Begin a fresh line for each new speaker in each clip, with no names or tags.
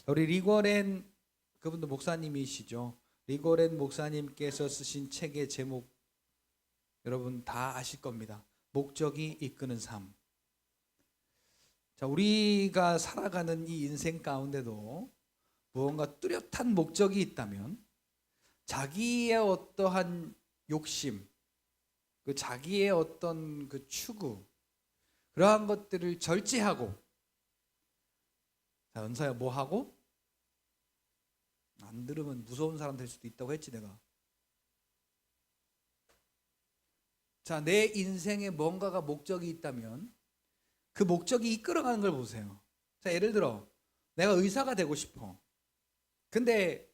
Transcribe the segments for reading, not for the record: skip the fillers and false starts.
우리 리고렌 그분도 목사님이시죠. 리고렌 목사님께서 쓰신 책의 제목 여러분 다 아실 겁니다. 목적이 이끄는 삶. 자, 우리가 살아가는 이 인생 가운데도 무언가 뚜렷한 목적이 있다면 자기의 어떠한 욕심, 그 자기의 어떤 그 추구, 그러한 것들을 절제하고, 자, 은사야 뭐 하고? 안 들으면 무서운 사람 될 수도 있다고 했지 내가. 자, 내 인생에 뭔가가 목적이 있다면 그 목적이 이끌어가는 걸 보세요. 자, 예를 들어 내가 의사가 되고 싶어. 근데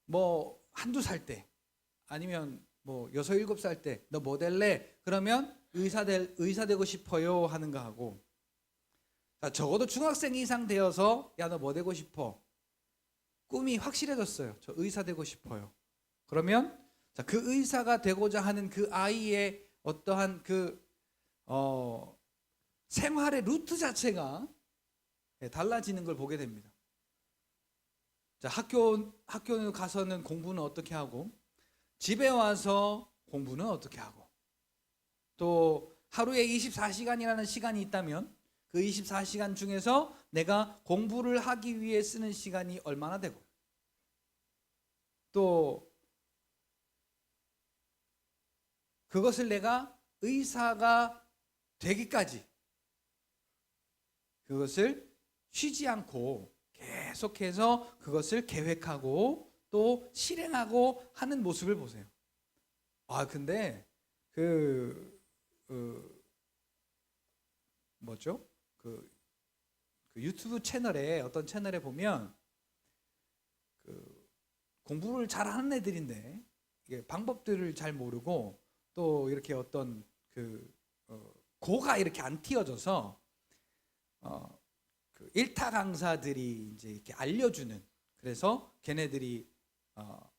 뭐 한두 살 때 아니면 뭐 6, 7살 때 너 뭐 될래? 그러면 의사 되고 싶어요 하는 거 하고, 자, 적어도 중학생 이상 되어서 야 너 뭐 되고 싶어? 꿈이 확실해졌어요. 저 의사 되고 싶어요. 그러면 자, 그 의사가 되고자 하는 그 아이의 어떠한 그 생활의 루트 자체가 달라지는 걸 보게 됩니다. 자, 학교는 가서는 공부는 어떻게 하고, 집에 와서 공부는 어떻게 하고, 또 하루에 24시간이라는 시간이 있다면 그 24시간 중에서 내가 공부를 하기 위해 쓰는 시간이 얼마나 되고, 또 그것을 내가 의사가 되기까지 그것을 쉬지 않고 계속해서 그것을 계획하고 또 실행하고 하는 모습을 보세요. 아, 근데 뭐죠? 그 유튜브 채널에 어떤 채널에 보면 공부를 잘하는 애들인데 이게 방법들을 잘 모르고 또 이렇게 어떤 고가 이렇게 안 튀어져서 그 일타 강사들이 이제 이렇게 알려주는, 그래서 걔네들이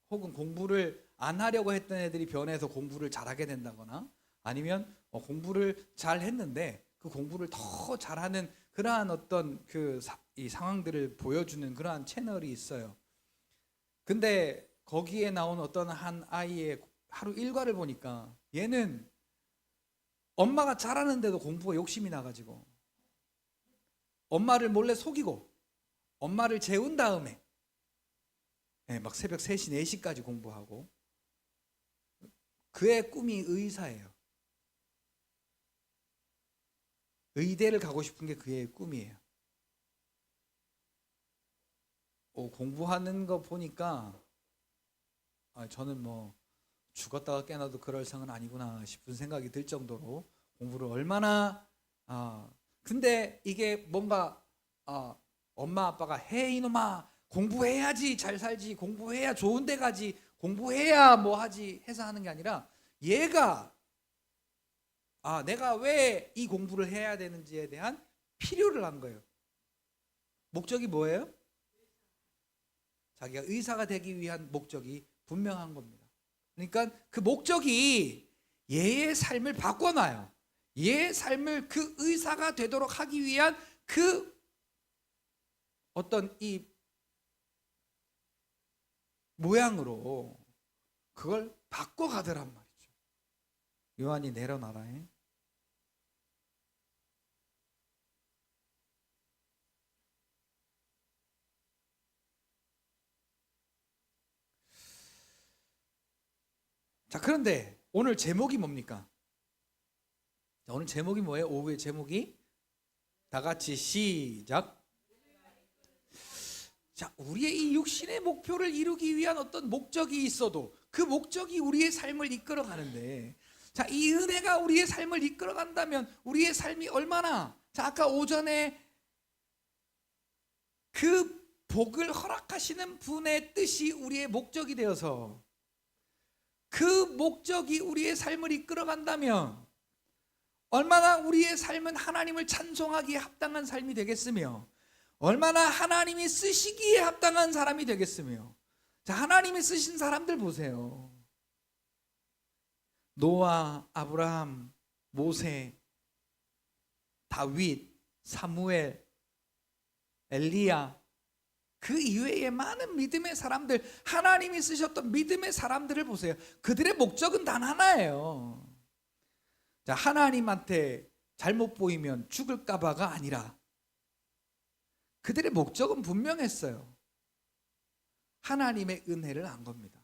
혹은 공부를 안 하려고 했던 애들이 변해서 공부를 잘하게 된다거나, 아니면 공부를 잘 했는데 그 공부를 더 잘하는 그러한 어떤 이 상황들을 보여주는 그러한 채널이 있어요. 근데 거기에 나온 어떤 한 아이의 하루 일과를 보니까 얘는 엄마가 잘하는데도 공부가 욕심이 나가지고 엄마를 몰래 속이고 엄마를 재운 다음에 막 새벽 3시, 4시까지 공부하고, 그의 꿈이 의사예요. 의대를 가고 싶은 게 그의 꿈이에요. 공부하는 거 보니까 저는 뭐 죽었다가 깨나도 그럴 상은 아니구나 싶은 생각이 들 정도로 공부를 얼마나 근데 이게 뭔가 엄마 아빠가 해 이놈아 공부해야지 잘 살지, 공부해야 좋은 데 가지, 공부해야 뭐 하지 해서 하는 게 아니라 얘가 내가 왜 이 공부를 해야 되는지에 대한 필요를 한 거예요. 목적이 뭐예요? 자기가 의사가 되기 위한 목적이 분명한 겁니다. 그러니까 그 목적이 얘의 삶을 바꿔놔요. 얘의 삶을 그 의사가 되도록 하기 위한 그 어떤 이 모양으로 그걸 바꿔가더란 말이죠. 요한이 내려놔라. 자, 그런데 오늘 제목이 뭡니까? 자, 오늘 제목이 뭐예요? 오후의 제목이 다 같이 시작. 자, 우리의 이 육신의 목표를 이루기 위한 어떤 목적이 있어도 그 목적이 우리의 삶을 이끌어 가는데, 자, 이 은혜가 우리의 삶을 이끌어 간다면 우리의 삶이 얼마나, 자, 아까 오전에 그 복을 허락하시는 분의 뜻이 우리의 목적이 되어서 그 목적이 우리의 삶을 이끌어 간다면 얼마나 우리의 삶은 하나님을 찬송하기에 합당한 삶이 되겠으며 얼마나 하나님이 쓰시기에 합당한 사람이 되겠으며. 자, 하나님이 쓰신 사람들 보세요. 노아, 아브라함, 모세, 다윗, 사무엘, 엘리야, 그 이외에 많은 믿음의 사람들, 하나님이 쓰셨던 믿음의 사람들을 보세요. 그들의 목적은 단 하나예요. 자, 하나님한테 잘못 보이면 죽을까 봐가 아니라 그들의 목적은 분명했어요. 하나님의 은혜를 안 겁니다.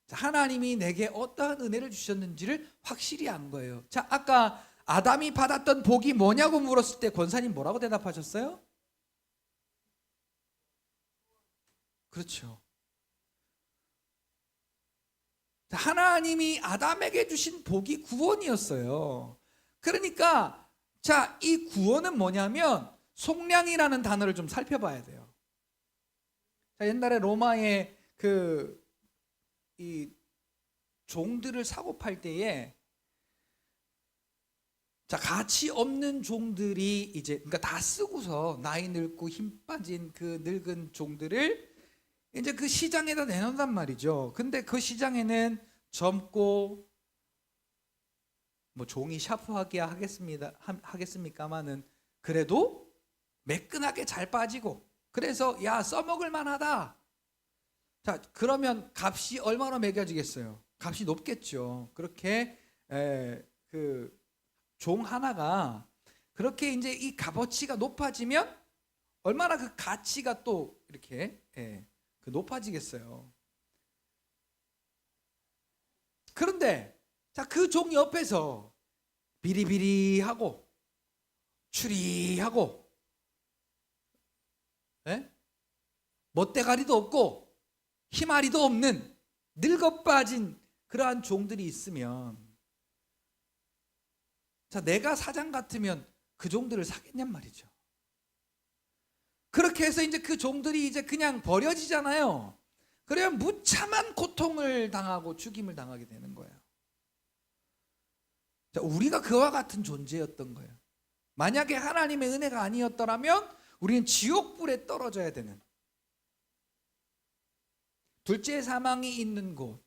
자, 하나님이 내게 어떠한 은혜를 주셨는지를 확실히 안 거예요. 자, 아까 아담이 받았던 복이 뭐냐고 물었을 때 권사님 뭐라고 대답하셨어요? 그렇죠. 자, 하나님이 아담에게 주신 복이 구원이었어요. 그러니까 자, 이 구원은 뭐냐면 속량이라는 단어를 좀 살펴봐야 돼요. 자, 옛날에 로마의 이 종들을 사고 팔 때에 자, 가치 없는 종들이 이제 그러니까 다 쓰고서 나이 늙고 힘 빠진 그 늙은 종들을 이제 그 시장에다 내놓는단 말이죠. 근데 그 시장에는 젊고 뭐 종이 샤프하게 하겠습니까마는 그래도 매끈하게 잘 빠지고 그래서 야 써먹을 만하다. 자, 그러면 값이 얼마나 매겨지겠어요? 값이 높겠죠. 그렇게 그 종 하나가 그렇게 이제 이 값어치가 높아지면 얼마나 그 가치가 또 이렇게 그 높아지겠어요. 그런데 자, 그 종 옆에서 비리비리하고 추리하고 멋대가리도 없고 희마리도 없는 늙어 빠진 그러한 종들이 있으면 자, 내가 사장 같으면 그 종들을 사겠냔 말이죠. 그렇게 해서 이제 그 종들이 이제 그냥 버려지잖아요. 그러면 무참한 고통을 당하고 죽임을 당하게 되는 거예요. 자, 우리가 그와 같은 존재였던 거예요. 만약에 하나님의 은혜가 아니었더라면 우리는 지옥불에 떨어져야 되는 둘째 사망이 있는 곳.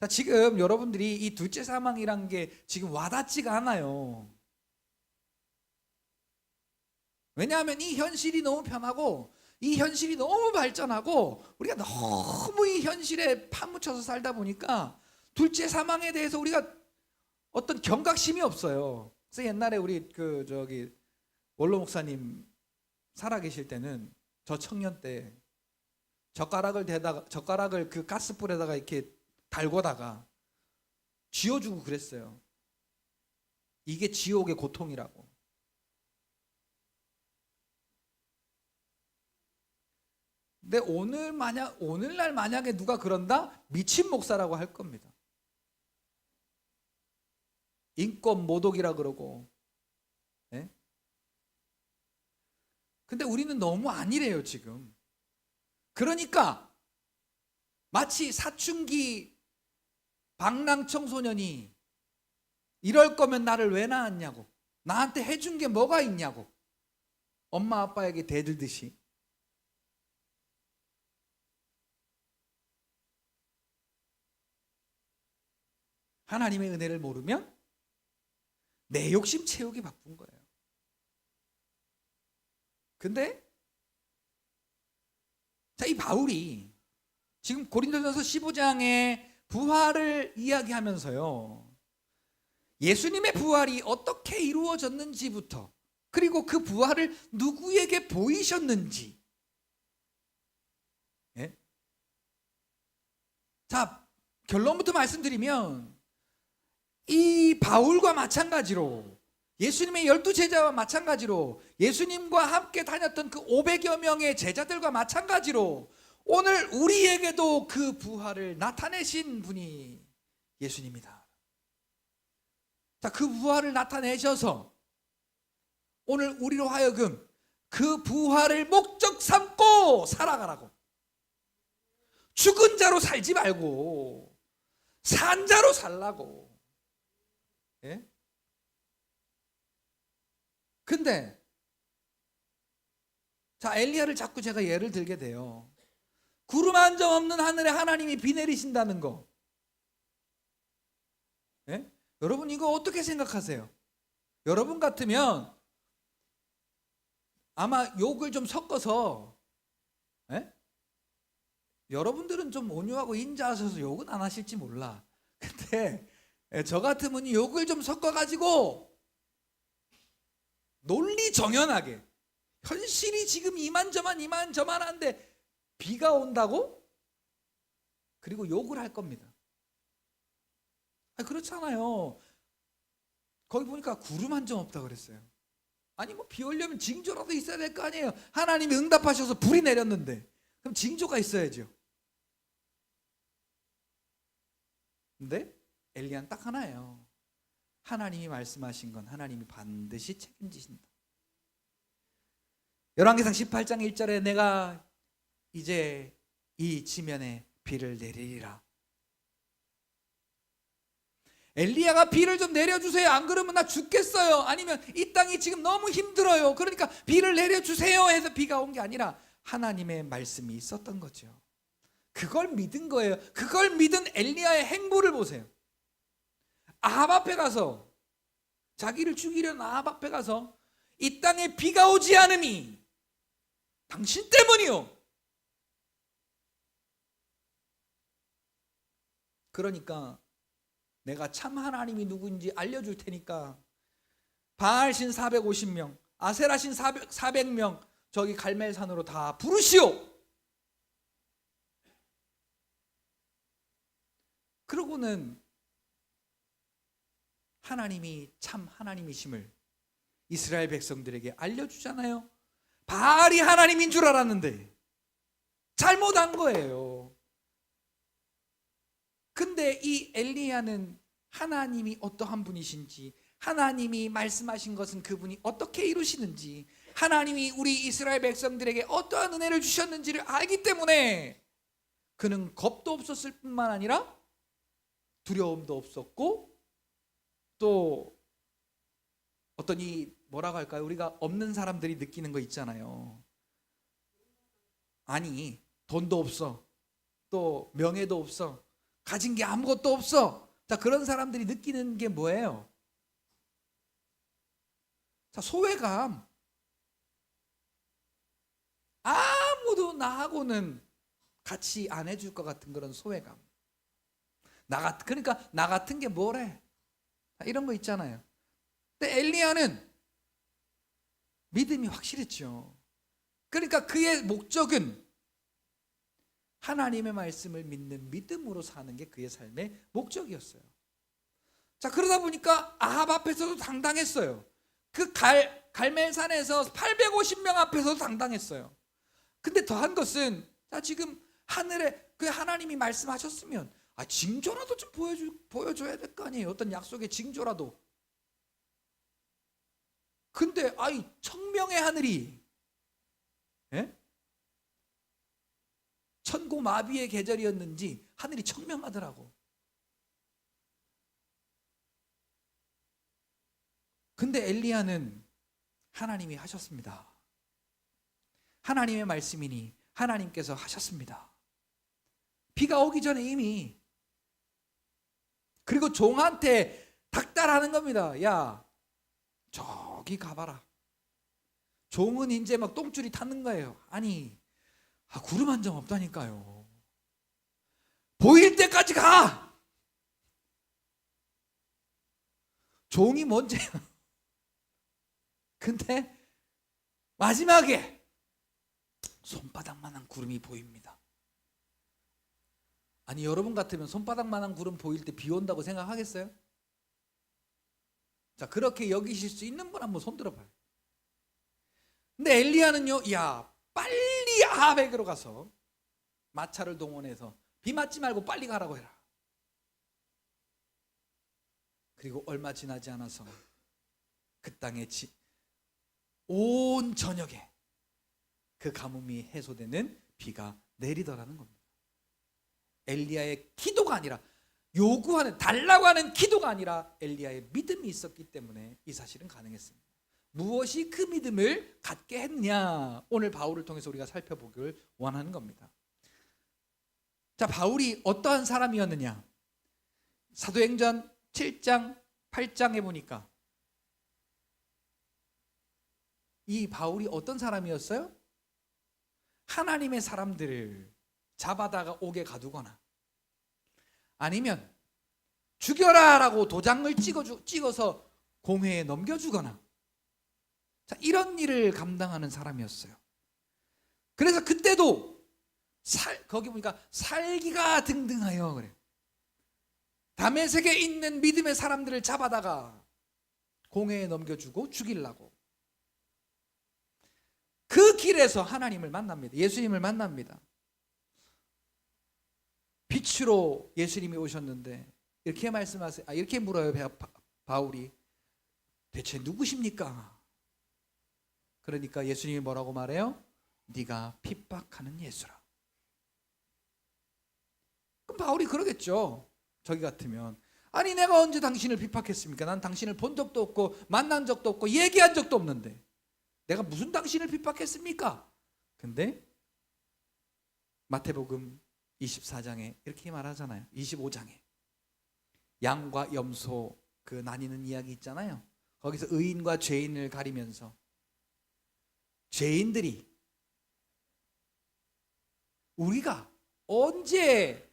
자, 지금 여러분들이 이 둘째 사망이란 게 지금 와닿지가 않아요. 왜냐하면 이 현실이 너무 편하고 이 현실이 너무 발전하고 우리가 너무 이 현실에 파묻혀서 살다 보니까 둘째 사망에 대해서 우리가 어떤 경각심이 없어요. 그래서 옛날에 우리 원로 목사님 살아계실 때는 저 청년 때 젓가락을 그 가스불에다가 이렇게 달고다가 쥐어주고 그랬어요. 이게 지옥의 고통이라고. 근데 오늘날 만약에 누가 그런다? 미친 목사라고 할 겁니다. 인권 모독이라 그러고. 네? 근데 우리는 너무 아니래요, 지금. 그러니까 마치 사춘기 방랑 청소년이 이럴 거면 나를 왜 낳았냐고, 나한테 해준 게 뭐가 있냐고 엄마 아빠에게 대들듯이 하나님의 은혜를 모르면 내 욕심 채우기 바쁜 거예요. 근데 자, 이 바울이 지금 고린도전서 15장에 부활을 이야기하면서요, 예수님의 부활이 어떻게 이루어졌는지부터, 그리고 그 부활을 누구에게 보이셨는지. 예? 자, 결론부터 말씀드리면 이 바울과 마찬가지로 예수님의 12제자와 마찬가지로 예수님과 함께 다녔던 그 500여 명의 제자들과 마찬가지로 오늘 우리에게도 그 부활을 나타내신 분이 예수님이다. 자, 그 부활을 나타내셔서 오늘 우리로 하여금 그 부활을 목적 삼고 살아가라고. 죽은 자로 살지 말고 산 자로 살라고. 예? 근데 자, 엘리야를 자꾸 제가 예를 들게 돼요. 구름 한 점 없는 하늘에 하나님이 비 내리신다는 거. 예? 여러분 이거 어떻게 생각하세요? 여러분 같으면 아마 욕을 좀 섞어서, 예? 여러분들은 좀 온유하고 인자하셔서 욕은 안 하실지 몰라. 근데 저 같으면 욕을 좀 섞어가지고 논리 정연하게, 현실이 지금 이만저만 한데 비가 온다고? 그리고 욕을 할 겁니다. 그렇잖아요. 거기 보니까 구름 한 점 없다 그랬어요. 아니 뭐 비 오려면 징조라도 있어야 될 거 아니에요. 하나님이 응답하셔서 불이 내렸는데 그럼 징조가 있어야죠. 근데 엘리야는 딱 하나예요. 하나님이 말씀하신 건 하나님이 반드시 책임지신다. 열왕기상 18장 1절에 내가 이제 이 지면에 비를 내리리라. 엘리야가 비를 좀 내려주세요. 안 그러면 나 죽겠어요. 아니면 이 땅이 지금 너무 힘들어요. 그러니까 비를 내려주세요 해서 비가 온 게 아니라 하나님의 말씀이 있었던 거죠. 그걸 믿은 거예요. 그걸 믿은 엘리야의 행보를 보세요. 아합 앞에 가서, 자기를 죽이려는 아합 앞에 가서 이 땅에 비가 오지 않음이 당신 때문이요. 그러니까 내가 참 하나님이 누구인지 알려줄 테니까 바알신 450명, 아세라신 400명 저기 갈멜산으로 다 부르시오. 그러고는 하나님이 참 하나님이심을 이스라엘 백성들에게 알려주잖아요. 바알이 하나님인 줄 알았는데 잘못한 거예요. 근데 이 엘리야는 하나님이 어떠한 분이신지, 하나님이 말씀하신 것은 그분이 어떻게 이루시는지, 하나님이 우리 이스라엘 백성들에게 어떠한 은혜를 주셨는지를 알기 때문에 그는 겁도 없었을 뿐만 아니라 두려움도 없었고, 또 어떤 이 뭐라고 할까요? 우리가 없는 사람들이 느끼는 거 있잖아요. 아니 돈도 없어, 또 명예도 없어, 가진 게 아무것도 없어. 자, 그런 사람들이 느끼는 게 뭐예요? 자, 소외감. 아무도 나하고는 같이 안 해줄 것 같은 그런 소외감. 그러니까 나 같은 게 뭐래? 이런 거 있잖아요. 근데 엘리야는 믿음이 확실했죠. 그러니까 그의 목적은 하나님의 말씀을 믿는 믿음으로 사는 게 그의 삶의 목적이었어요. 자, 그러다 보니까 아합 앞에서도 당당했어요. 그 갈멜산에서 850명 앞에서도 당당했어요. 근데 더한 것은, 자, 지금 하늘에 그 하나님이 말씀하셨으면 징조라도 좀 보여줘야 될 거 아니에요. 어떤 약속의 징조라도. 근데 청명의 하늘이, 예? 천고마비의 계절이었는지 하늘이 청명하더라고. 근데 엘리야는 하나님이 하셨습니다. 하나님의 말씀이니 하나님께서 하셨습니다. 비가 오기 전에 이미. 그리고 종한테 닥달하는 겁니다. 야, 저기 가봐라. 종은 이제 막 똥줄이 타는 거예요. 아니, 구름 한 점 없다니까요. 보일 때까지 가. 종이 뭔지. 근데 마지막에 손바닥만한 구름이 보입니다. 아니, 여러분 같으면 손바닥만한 구름 보일 때 비 온다고 생각하겠어요? 자, 그렇게 여기실 수 있는 분 한번 손 들어봐요. 근데 엘리야는요, 야, 빨리 아합에게로 가서 마차를 동원해서 비 맞지 말고 빨리 가라고 해라. 그리고 얼마 지나지 않아서 그 땅에 온 저녁에 그 가뭄이 해소되는 비가 내리더라는 겁니다. 엘리야의 기도가 아니라, 요구하는, 달라고 하는 기도가 아니라 엘리야의 믿음이 있었기 때문에 이 사실은 가능했습니다. 무엇이 그 믿음을 갖게 했느냐, 오늘 바울을 통해서 우리가 살펴보기를 원하는 겁니다. 자, 바울이 어떠한 사람이었느냐, 사도행전 7장 8장에 보니까 이 바울이 어떤 사람이었어요? 하나님의 사람들을 잡아다가 옥에 가두거나 아니면 죽여라라고 도장을 찍어서 공회에 넘겨주거나, 자, 이런 일을 감당하는 사람이었어요. 그래서 그때도 거기 보니까 살기가 등등하여 그래. 다메섹에 있는 믿음의 사람들을 잡아다가 공회에 넘겨주고 죽이려고. 그 길에서 하나님을 만납니다. 예수님을 만납니다. 빛으로 예수님이 오셨는데 이렇게 말씀하세요. 이렇게 물어요. 바울이 대체 누구십니까? 그러니까 예수님이 뭐라고 말해요? 네가 핍박하는 예수라. 그럼 바울이 그러겠죠. 저기 같으면 아니 내가 언제 당신을 핍박했습니까? 난 당신을 본 적도 없고 만난 적도 없고 얘기한 적도 없는데 내가 무슨 당신을 핍박했습니까? 근데 마태복음 24장에 이렇게 말하잖아요. 25장에 양과 염소 그 나뉘는 이야기 있잖아요. 거기서 의인과 죄인을 가리면서 죄인들이 우리가 언제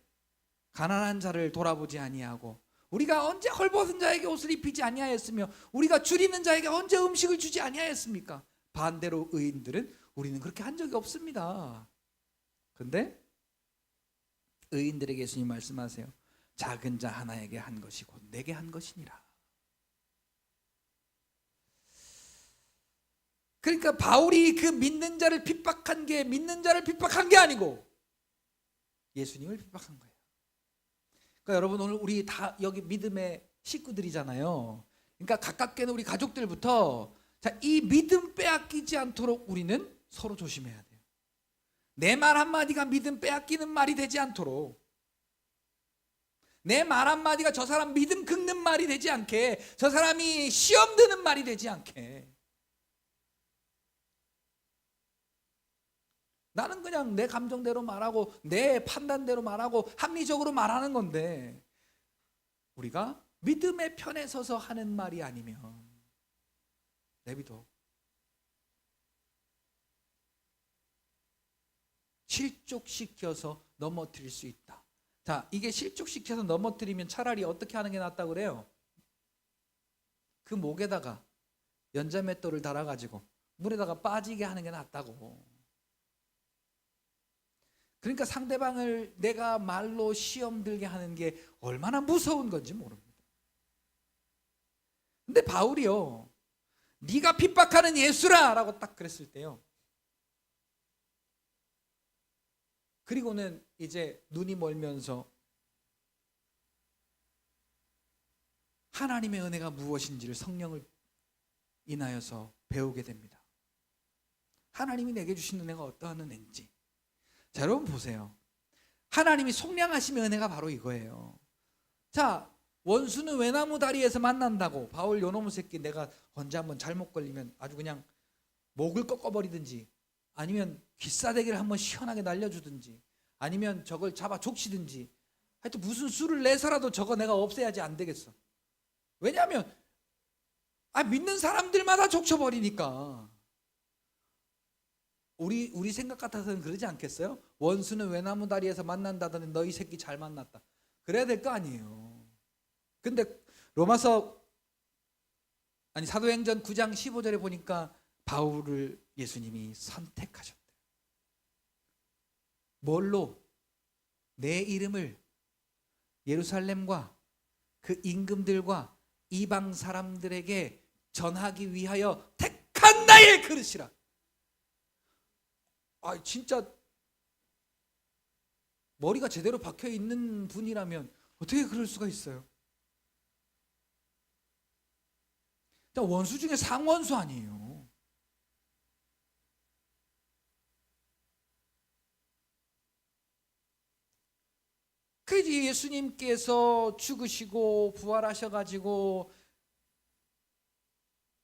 가난한 자를 돌아보지 아니하고 우리가 언제 헐벗은 자에게 옷을 입히지 아니하였으며 우리가 줄이는 자에게 언제 음식을 주지 아니하였습니까? 반대로 의인들은 우리는 그렇게 한 적이 없습니다. 근데 의인들에게 예수님 말씀하세요. 작은 자 하나에게 한 것이 곧 내게 한 것이니라. 그러니까 바울이 그 믿는 자를 핍박한 게 믿는 자를 핍박한 게 아니고 예수님을 핍박한 거예요. 그러니까 여러분 오늘 우리 다 여기 믿음의 식구들이잖아요. 그러니까 가깝게는 우리 가족들부터 자, 이 믿음 빼앗기지 않도록 우리는 서로 조심해야 돼요. 내 말 한마디가 믿음 빼앗기는 말이 되지 않도록, 내 말 한마디가 저 사람 믿음 긁는 말이 되지 않게, 저 사람이 시험 드는 말이 되지 않게. 나는 그냥 내 감정대로 말하고 내 판단대로 말하고 합리적으로 말하는 건데 우리가 믿음의 편에 서서 하는 말이 아니면 내비둬. 실족시켜서 넘어뜨릴 수 있다. 자, 이게 실족시켜서 넘어뜨리면 차라리 어떻게 하는 게 낫다고 그래요? 그 목에다가 연자맷돌을 달아가지고 물에다가 빠지게 하는 게 낫다고. 그러니까 상대방을 내가 말로 시험 들게 하는 게 얼마나 무서운 건지 모릅니다. 근데 바울이요, 네가 핍박하는 예수라 라고 딱 그랬을 때요, 그리고는 이제 눈이 멀면서 하나님의 은혜가 무엇인지를 성령을 인하여서 배우게 됩니다. 하나님이 내게 주신 은혜가 어떠한 은혜인지. 자, 여러분 보세요. 하나님이 속량하심의 은혜가 바로 이거예요. 자, 원수는 외나무 다리에서 만난다고. 바울 요놈의 새끼 내가 언제 한번 잘못 걸리면 아주 그냥 목을 꺾어버리든지 아니면 귀싸대기를 한번 시원하게 날려주든지 아니면 저걸 잡아 족치든지 하여튼 무슨 수를 내서라도 저거 내가 없애야지 안 되겠어. 왜냐하면 믿는 사람들마다 족쳐버리니까. 우리 생각 같아서는 그러지 않겠어요? 원수는 외나무 다리에서 만난다더니 너희 새끼 잘 만났다. 그래야 될 거 아니에요. 근데 사도행전 9장 15절에 보니까 바울을 예수님이 선택하셨대요. 뭘로? 내 이름을 예루살렘과 그 임금들과 이방 사람들에게 전하기 위하여 택한 나의 그릇이라. 진짜 머리가 제대로 박혀 있는 분이라면 어떻게 그럴 수가 있어요? 원수 중에 상원수 아니에요. 그 예수님께서 죽으시고 부활하셔가지고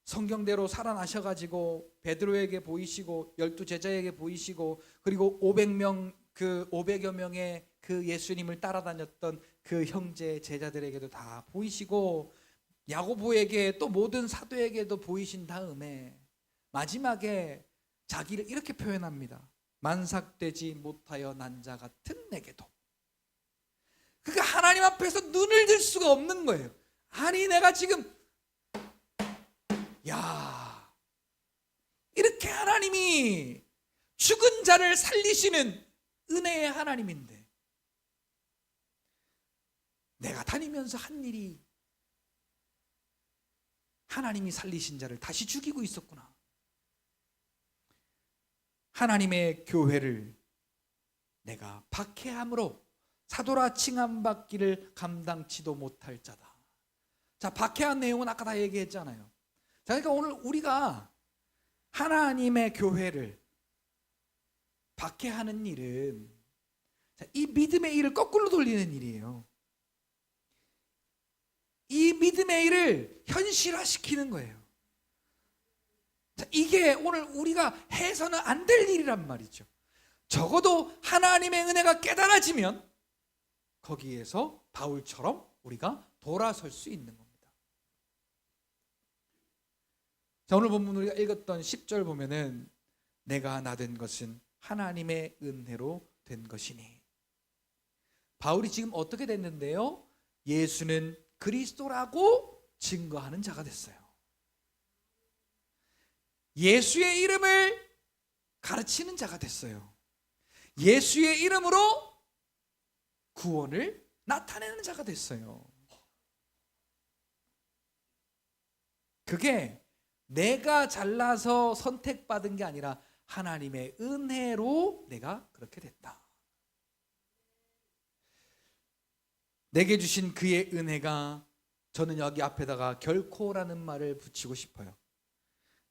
성경대로 살아나셔가지고 베드로에게 보이시고 12제자에게 보이시고 그리고 500여 명의 그 예수님을 따라다녔던 그 형제 제자들에게도 다 보이시고 야고보에게 또 모든 사도에게도 보이신 다음에 마지막에 자기를 이렇게 표현합니다. 만삭되지 못하여 난 자 같은 내게도. 그러니까 하나님 앞에서 눈을 들 수가 없는 거예요. 아니 내가 지금 이렇게 하나님이 죽은 자를 살리시는 은혜의 하나님인데 내가 다니면서 한 일이 하나님이 살리신 자를 다시 죽이고 있었구나. 하나님의 교회를 내가 박해함으로 사도라 칭함받기를 감당치도 못할 자다. 자, 박해한 내용은 아까 다 얘기했잖아요. 자, 그러니까 오늘 우리가 하나님의 교회를 박해하는 일은 이 믿음의 일을 거꾸로 돌리는 일이에요. 이 믿음의 일을 현실화시키는 거예요. 자, 이게 오늘 우리가 해서는 안 될 일이란 말이죠. 적어도 하나님의 은혜가 깨달아지면 거기에서 바울처럼 우리가 돌아설 수 있는 겁니다. 자, 오늘 본문 우리가 읽었던 10절 보면은 내가 나된 것은 하나님의 은혜로 된 것이니. 바울이 지금 어떻게 됐는데요? 예수는 그리스도라고 증거하는 자가 됐어요. 예수의 이름을 가르치는 자가 됐어요. 예수의 이름으로 구원을 나타내는 자가 됐어요. 그게 내가 잘나서 선택받은 게 아니라 하나님의 은혜로 내가 그렇게 됐다. 내게 주신 그의 은혜가, 저는 여기 앞에다가 결코라는 말을 붙이고 싶어요.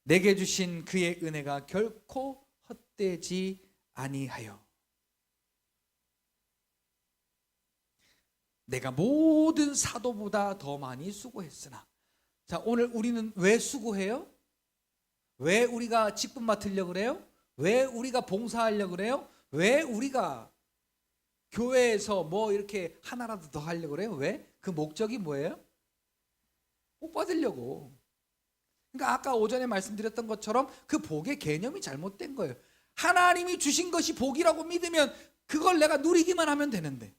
내게 주신 그의 은혜가 결코 헛되지 아니하여 내가 모든 사도보다 더 많이 수고했으나. 자, 오늘 우리는 왜 수고해요? 왜 우리가 직분 맡으려고 그래요? 왜 우리가 봉사하려고 그래요? 왜 우리가 교회에서 뭐 이렇게 하나라도 더 하려고 그래요? 왜? 그 목적이 뭐예요? 복 받으려고. 그러니까 아까 오전에 말씀드렸던 것처럼 그 복의 개념이 잘못된 거예요. 하나님이 주신 것이 복이라고 믿으면 그걸 내가 누리기만 하면 되는데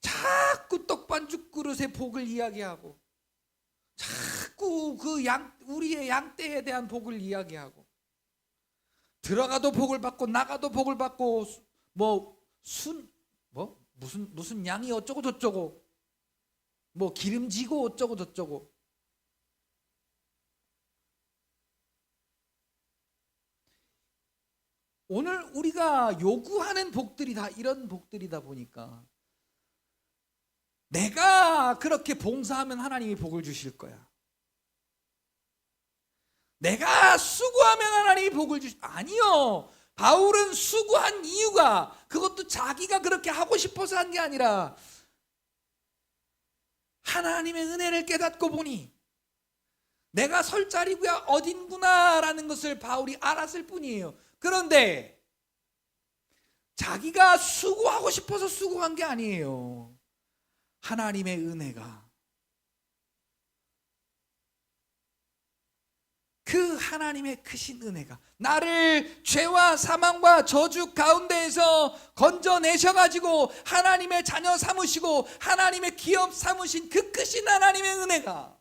자꾸 떡반죽 그릇의 복을 이야기하고 자꾸 그 우리의 양떼에 대한 복을 이야기하고 들어가도 복을 받고 나가도 복을 받고 무슨 양이 어쩌고 저쩌고 뭐 기름지고 어쩌고 저쩌고. 오늘 우리가 요구하는 복들이 다 이런 복들이다 보니까 내가 그렇게 봉사하면 하나님이 복을 주실 거야. 내가 수고하면 하나님이 복을 아니요. 바울은 수고한 이유가 그것도 자기가 그렇게 하고 싶어서 한 게 아니라 하나님의 은혜를 깨닫고 보니 내가 설 자리가 어딘구나라는 것을 바울이 알았을 뿐이에요. 그런데 자기가 수고하고 싶어서 수고한 게 아니에요. 하나님의 은혜가, 그 하나님의 크신 은혜가 나를 죄와 사망과 저주 가운데에서 건져내셔가지고 하나님의 자녀 삼으시고 하나님의 기업 삼으신 그 크신 하나님의 은혜가,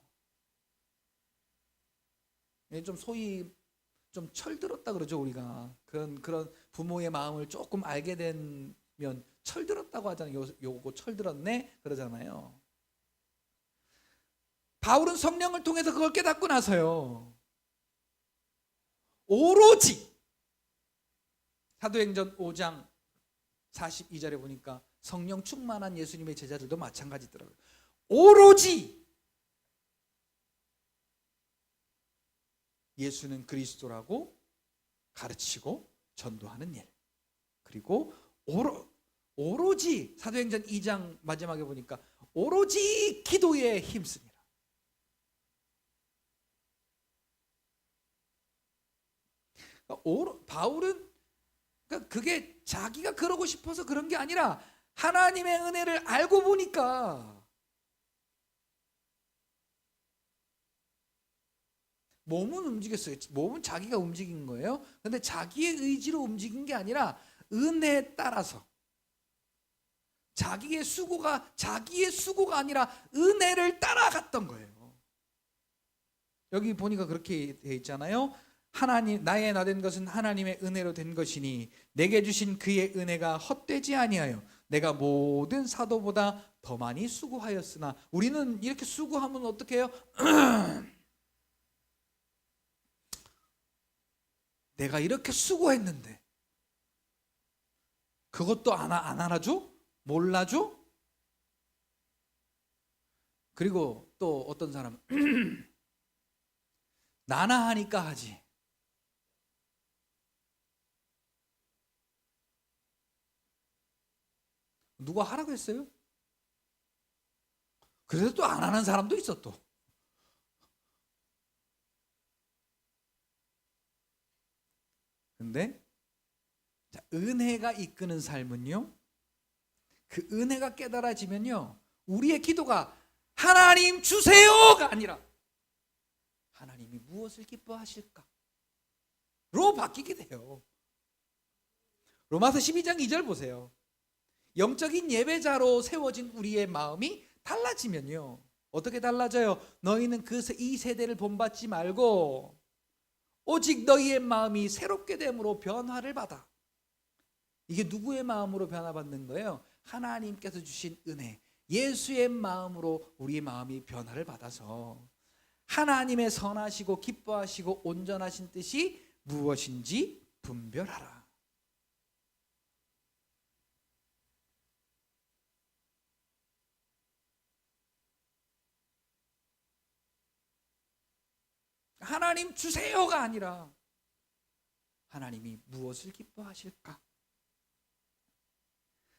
좀 소위 좀 철들었다 그러죠. 우리가 그런 부모의 마음을 조금 알게 되면 철들었다고 하잖아요. 요거 철들었네 그러잖아요. 바울은 성령을 통해서 그걸 깨닫고 나서요, 오로지 사도행전 5장 42절에 보니까 성령 충만한 예수님의 제자들도 마찬가지더라고요. 오로지 예수는 그리스도라고 가르치고 전도하는 일, 그리고 오로지 사도행전 2장 마지막에 보니까 오로지 기도에 힘씁니다. 바울은 그게 자기가 그러고 싶어서 그런 게 아니라 하나님의 은혜를 알고 보니까 몸은 움직였어요. 몸은 자기가 움직인 거예요. 근데 자기의 의지로 움직인 게 아니라 은혜에 따라서, 자기의 수고가 아니라 은혜를 따라갔던 거예요. 여기 보니까 그렇게 돼 있잖아요. 하나님, 나의 나된 것은 하나님의 은혜로 된 것이니 내게 주신 그의 은혜가 헛되지 아니하여 내가 모든 사도보다 더 많이 수고하였으나. 우리는 이렇게 수고하면 어떻게 해요? 내가 이렇게 수고했는데 그것도 안 알아줘? 몰라줘? 그리고 또 어떤 사람은 나나 하니까 하지. 누가 하라고 했어요? 그래서 또 안 하는 사람도 있어 또. 근데 자, 은혜가 이끄는 삶은요, 그 은혜가 깨달아지면요, 우리의 기도가 하나님 주세요가 아니라 하나님이 무엇을 기뻐하실까? 로 바뀌게 돼요. 로마서 12장 2절 보세요. 영적인 예배자로 세워진 우리의 마음이 달라지면요, 어떻게 달라져요? 너희는 이 세대를 본받지 말고 오직 너희의 마음이 새롭게 됨으로 변화를 받아. 이게 누구의 마음으로 변화받는 거예요? 하나님께서 주신 은혜, 예수의 마음으로 우리의 마음이 변화를 받아서 하나님의 선하시고 기뻐하시고 온전하신 뜻이 무엇인지 분별하라. 하나님 주세요가 아니라 하나님이 무엇을 기뻐하실까?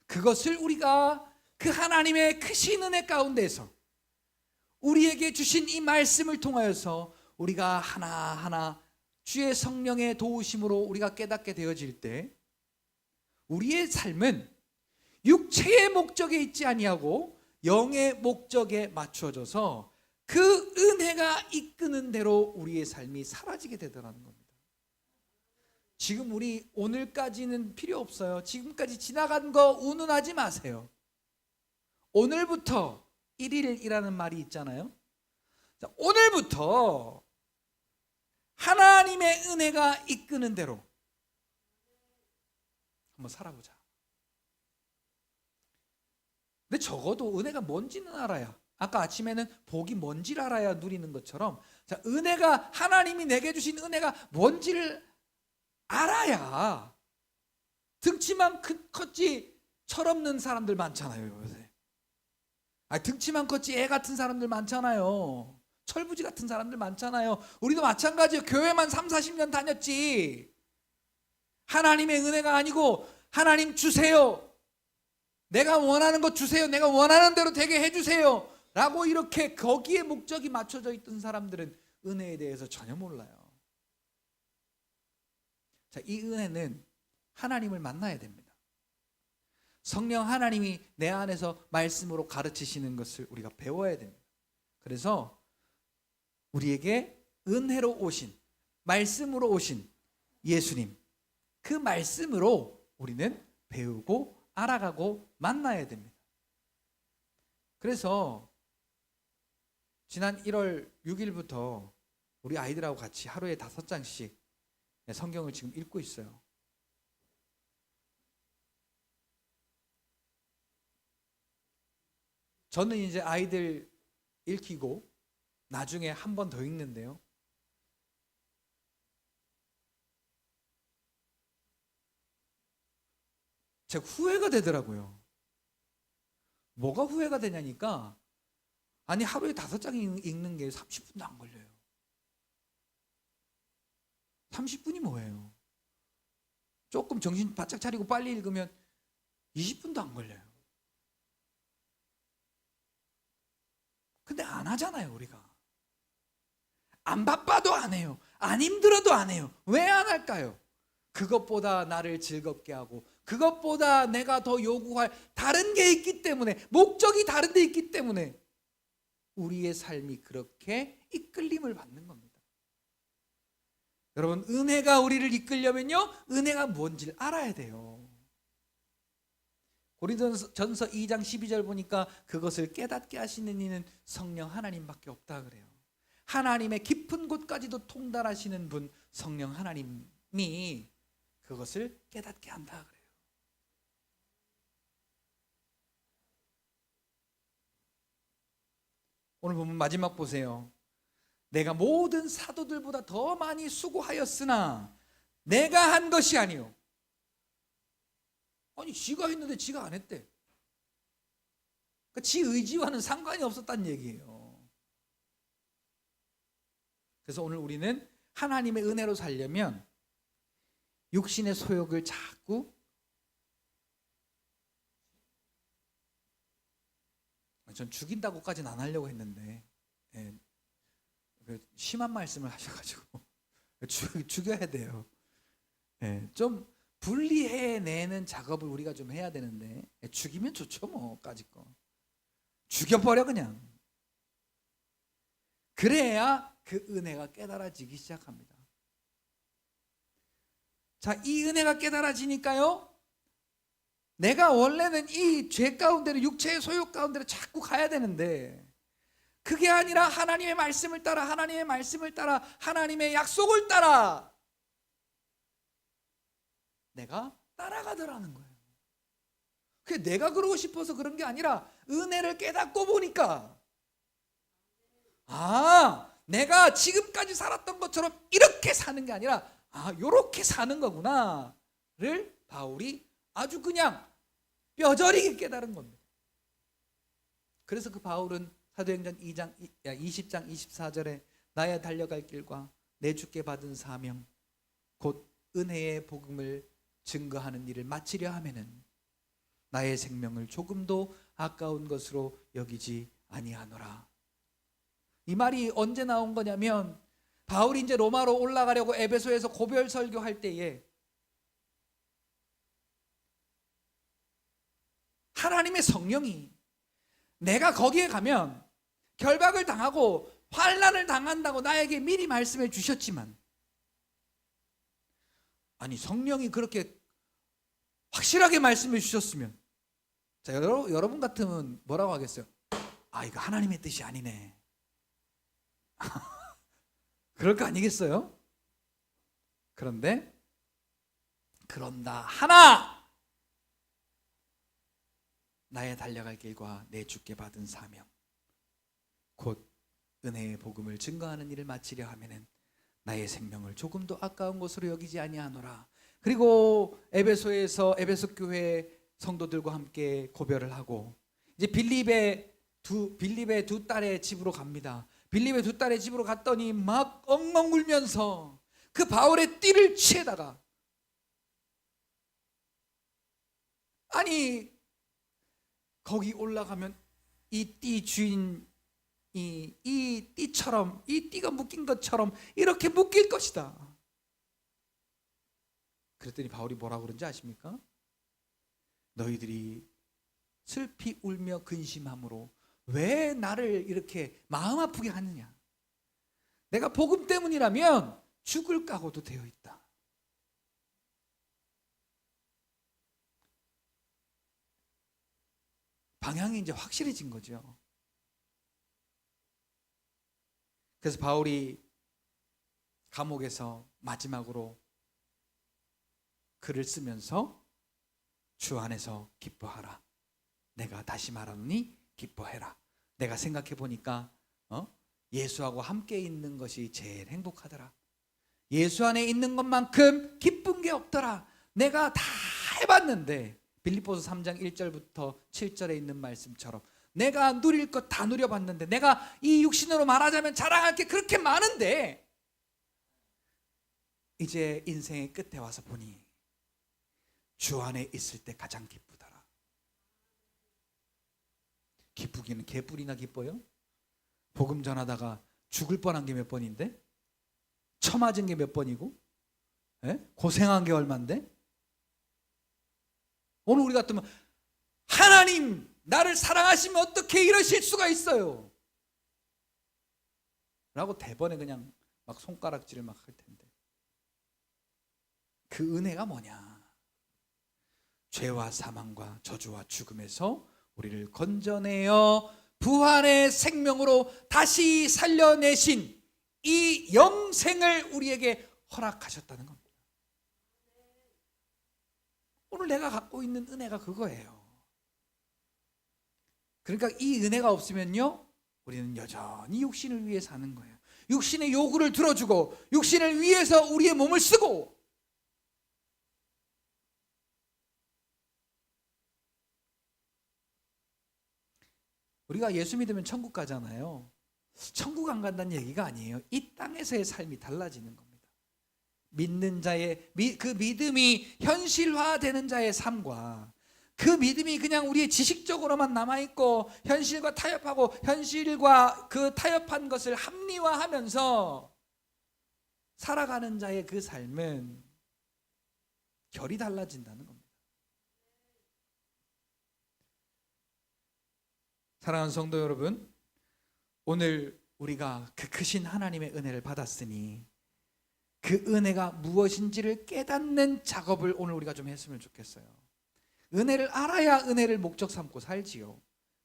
그것을 우리가 그 하나님의 크신 은혜 가운데서 우리에게 주신 이 말씀을 통하여서 우리가 하나하나 주의 성령의 도우심으로 우리가 깨닫게 되어질 때 우리의 삶은 육체의 목적에 있지 아니하고 영의 목적에 맞춰져서 그 은혜가 이끄는 대로 우리의 삶이 사라지게 되더라는 겁니다. 지금 우리 오늘까지는 필요 없어요. 지금까지 지나간 거 운운하지 마세요. 오늘부터 1일이라는 말이 있잖아요. 자, 오늘부터 하나님의 은혜가 이끄는 대로 한번 살아보자. 근데 적어도 은혜가 뭔지는 알아야, 아까 아침에는 복이 뭔지를 알아야 누리는 것처럼, 자, 은혜가, 하나님이 내게 주신 은혜가 뭔지를 알아야, 등치만 컸지 철없는 사람들 많잖아요 요새. 등치만 컸지 애 같은 사람들 많잖아요. 철부지 같은 사람들 많잖아요. 우리도 마찬가지예요. 교회만 30-40년 다녔지 하나님의 은혜가 아니고 하나님 주세요, 내가 원하는 것 주세요, 내가 원하는 대로 되게 해주세요 라고 이렇게 거기에 목적이 맞춰져 있던 사람들은 은혜에 대해서 전혀 몰라요. 자, 이 은혜는 하나님을 만나야 됩니다. 성령 하나님이 내 안에서 말씀으로 가르치시는 것을 우리가 배워야 됩니다. 그래서 우리에게 은혜로 오신, 말씀으로 오신 예수님, 그 말씀으로 우리는 배우고 알아가고 만나야 됩니다. 그래서 지난 1월 6일부터 우리 아이들하고 같이 하루에 5장씩 성경을 지금 읽고 있어요. 저는 이제 아이들 읽히고 나중에 한 번 더 읽는데요, 제가 후회가 되더라고요. 뭐가 후회가 되냐니까, 아니 하루에 5장 읽는 게 30분도 안 걸려요. 30분이 뭐예요? 조금 정신 바짝 차리고 빨리 읽으면 20분도 안 걸려요. 근데 안 하잖아요 우리가. 안 바빠도 안 해요. 안 힘들어도 안 해요. 왜 안 할까요? 그것보다 나를 즐겁게 하고, 그것보다 내가 더 요구할 다른 게 있기 때문에, 목적이 다른 데 있기 때문에 우리의 삶이 그렇게 이끌림을 받는 겁니다. 여러분, 은혜가 우리를 이끌려면요, 은혜가 뭔지를 알아야 돼요. 고린도전서 2장 12절 보니까 그것을 깨닫게 하시는 이는 성령 하나님밖에 없다 그래요. 하나님의 깊은 곳까지도 통달하시는 분 성령 하나님이 그것을 깨닫게 한다 그래요. 오늘 보면 마지막 보세요. 내가 모든 사도들보다 더 많이 수고하였으나 내가 한 것이 아니요. 아니, 지가 했는데 지가 안 했대. 그러니까 지 의지와는 상관이 없었다는 얘기예요. 그래서 오늘 우리는 하나님의 은혜로 살려면 육신의 소욕을 자꾸 전 죽인다고까지는 안 하려고 했는데 심한 말씀을 하셔가지고 죽여야 돼요. 좀 분리해내는 작업을 우리가 좀 해야 되는데 죽이면 좋죠 뭐까지 거. 죽여버려 그냥. 그래야 그 은혜가 깨달아지기 시작합니다. 자, 이 은혜가 깨달아지니까요, 내가 원래는 이 죄 가운데로, 육체의 소욕 가운데로 자꾸 가야 되는데 그게 아니라 하나님의 말씀을 따라, 하나님의 말씀을 따라, 하나님의 약속을 따라 내가 따라가더라는 거예요. 그게 내가 그러고 싶어서 그런 게 아니라 은혜를 깨닫고 보니까 내가 지금까지 살았던 것처럼 이렇게 사는 게 아니라 요렇게 사는 거구나를 바울이 아주 그냥 뼈저리게 깨달은 겁니다. 그래서 그 바울은 사도행전 20장 24절에 나의 달려갈 길과 내 주께 받은 사명 곧 은혜의 복음을 증거하는 일을 마치려 하면은 나의 생명을 조금도 아까운 것으로 여기지 아니하노라. 이 말이 언제 나온 거냐면 바울이 이제 로마로 올라가려고 에베소에서 고별 설교할 때에 하나님의 성령이 내가 거기에 가면 결박을 당하고 환난을 당한다고 나에게 미리 말씀해 주셨지만, 아니 성령이 그렇게 확실하게 말씀해 주셨으면, 자, 여러분 같으면 뭐라고 하겠어요? 이거 하나님의 뜻이 아니네. 그럴 거 아니겠어요? 그런데 그런다 하나 나의 달려갈 길과 내 주께 받은 사명 곧 은혜의 복음을 증거하는 일을 마치려 하면은 나의 생명을 조금도 아까운 것으로 여기지 아니하노라. 그리고 에베소에서 에베소 교회 성도들과 함께 고별을 하고 이제 빌립의 두 딸의 집으로 갑니다. 빌립의 두 딸의 집으로 갔더니 막 엉엉 울면서 그 바울의 띠를 취해다가, 아니 거기 올라가면 이 띠 주인 이 띠처럼, 이 띠가 묶인 것처럼 이렇게 묶일 것이다. 그랬더니 바울이 뭐라고 그런지 아십니까? 너희들이 슬피 울며 근심함으로 왜 나를 이렇게 마음 아프게 하느냐? 내가 복음 때문이라면 죽을 각오도 되어 있다. 방향이 이제 확실해진 거죠. 그래서 바울이 감옥에서 마지막으로 글을 쓰면서 주 안에서 기뻐하라. 내가 다시 말하노니 기뻐해라. 내가 생각해 보니까 예수하고 함께 있는 것이 제일 행복하더라. 예수 안에 있는 것만큼 기쁜 게 없더라. 내가 다 해봤는데, 빌립보서 3장 1절부터 7절에 있는 말씀처럼 내가 누릴 것 다 누려봤는데, 내가 이 육신으로 말하자면 자랑할 게 그렇게 많은데 이제 인생의 끝에 와서 보니 주 안에 있을 때 가장 기쁘더라. 기쁘기는 개뿔이나 기뻐요? 복음 전하다가 죽을 뻔한 게 몇 번인데? 처맞은 게 몇 번이고? 고생한 게 얼만데? 오늘 우리 같으면 하나님 나를 사랑하시면 어떻게 이러실 수가 있어요? 라고 대번에 그냥 막 손가락질을 막 할 텐데, 그 은혜가 뭐냐? 죄와 사망과 저주와 죽음에서 우리를 건져내어 부활의 생명으로 다시 살려내신 이 영생을 우리에게 허락하셨다는 겁니다. 오늘 내가 갖고 있는 은혜가 그거예요. 그러니까 이 은혜가 없으면요, 우리는 여전히 육신을 위해 사는 거예요. 육신의 요구를 들어주고 육신을 위해서 우리의 몸을 쓰고, 우리가 예수 믿으면 천국 가잖아요. 천국 안 간다는 얘기가 아니에요. 이 땅에서의 삶이 달라지는 겁니다. 믿는 자의 그 믿음이 현실화되는 자의 삶과 그 믿음이 그냥 우리의 지식적으로만 남아있고 현실과 타협하고 현실과 그 타협한 것을 합리화하면서 살아가는 자의 그 삶은 결이 달라진다는 겁니다. 사랑하는 성도 여러분, 오늘 우리가 그 크신 하나님의 은혜를 받았으니 그 은혜가 무엇인지를 깨닫는 작업을 오늘 우리가 좀 했으면 좋겠어요. 은혜를 알아야 은혜를 목적 삼고 살지요.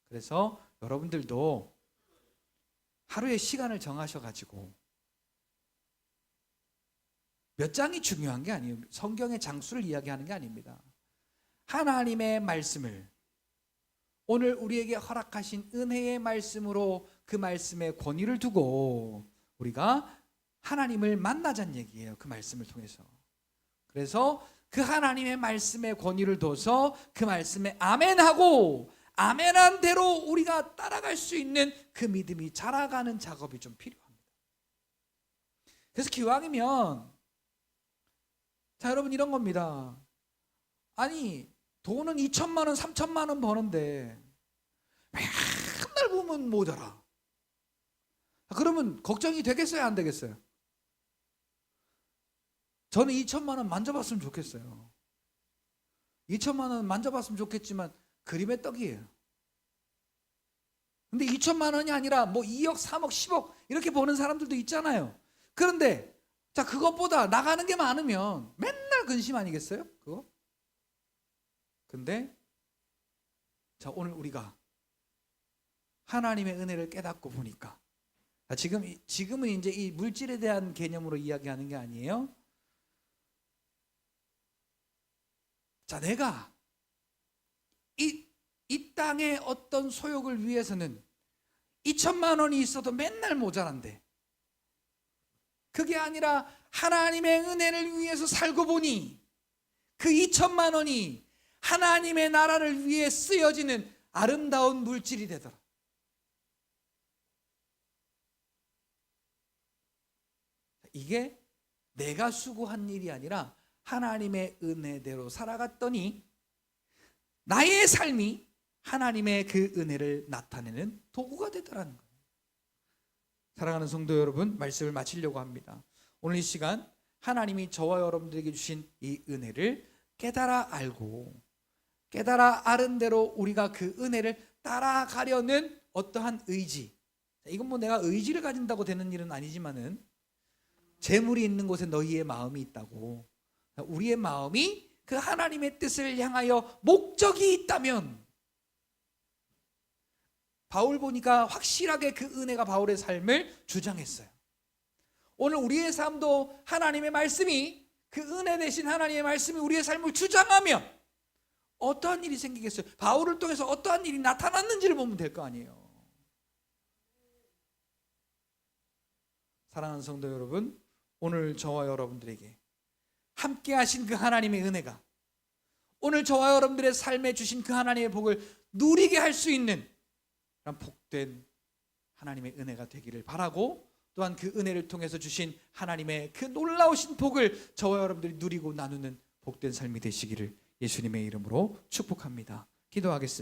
그래서 여러분들도 하루에 시간을 정하셔가지고, 몇 장이 중요한 게 아니에요. 성경의 장수를 이야기하는 게 아닙니다. 하나님의 말씀을, 오늘 우리에게 허락하신 은혜의 말씀으로 그 말씀에 권위를 두고 우리가 하나님을 만나자는 얘기예요. 그 말씀을 통해서. 그래서 그 하나님의 말씀에 권위를 둬서 그 말씀에 아멘하고 아멘한 대로 우리가 따라갈 수 있는 그 믿음이 자라가는 작업이 좀 필요합니다. 그래서 기왕이면, 자, 여러분, 이런 겁니다. 아니, 돈은 2천만 원, 3천만 원 버는데 맨날 보면 모자라. 그러면 걱정이 되겠어요, 안 되겠어요? 저는 2천만 원 만져봤으면 좋겠어요. 2천만 원 만져봤으면 좋겠지만 그림의 떡이에요. 근데 2천만 원이 아니라 뭐 2억, 3억, 10억 이렇게 버는 사람들도 있잖아요. 그런데 자, 그것보다 나가는 게 많으면 맨날 근심 아니겠어요? 그거? 근데 자, 오늘 우리가 하나님의 은혜를 깨닫고 보니까, 지금은 이제 이 물질에 대한 개념으로 이야기하는 게 아니에요. 자, 내가 이 땅의 어떤 소욕을 위해서는 2천만 원이 있어도 맨날 모자란데, 그게 아니라 하나님의 은혜를 위해서 살고 보니 그 2천만 원이 하나님의 나라를 위해 쓰여지는 아름다운 물질이 되더라. 이게 내가 수고한 일이 아니라 하나님의 은혜대로 살아갔더니 나의 삶이 하나님의 그 은혜를 나타내는 도구가 되더라는 거예요. 사랑하는 성도 여러분, 말씀을 마치려고 합니다. 오늘 이 시간 하나님이 저와 여러분들에게 주신 이 은혜를 깨달아 알고 깨달아 아는 대로 우리가 그 은혜를 따라가려는 어떠한 의지, 이건 뭐 내가 의지를 가진다고 되는 일은 아니지만은, 재물이 있는 곳에 너희의 마음이 있다고, 우리의 마음이 그 하나님의 뜻을 향하여 목적이 있다면, 바울 보니까 확실하게 그 은혜가 바울의 삶을 주장했어요. 오늘 우리의 삶도 하나님의 말씀이, 그 은혜 대신 하나님의 말씀이 우리의 삶을 주장하면 어떠한 일이 생기겠어요? 바울을 통해서 어떠한 일이 나타났는지를 보면 될 거 아니에요. 사랑하는 성도 여러분, 오늘 저와 여러분들에게 함께 하신 그 하나님의 은혜가 오늘 저와 여러분들의 삶에 주신 그 하나님의 복을 누리게 할 수 있는 그런 복된 하나님의 은혜가 되기를 바라고, 또한 그 은혜를 통해서 주신 하나님의 그 놀라우신 복을 저와 여러분들이 누리고 나누는 복된 삶이 되시기를 예수님의 이름으로 축복합니다. 기도하겠습니다.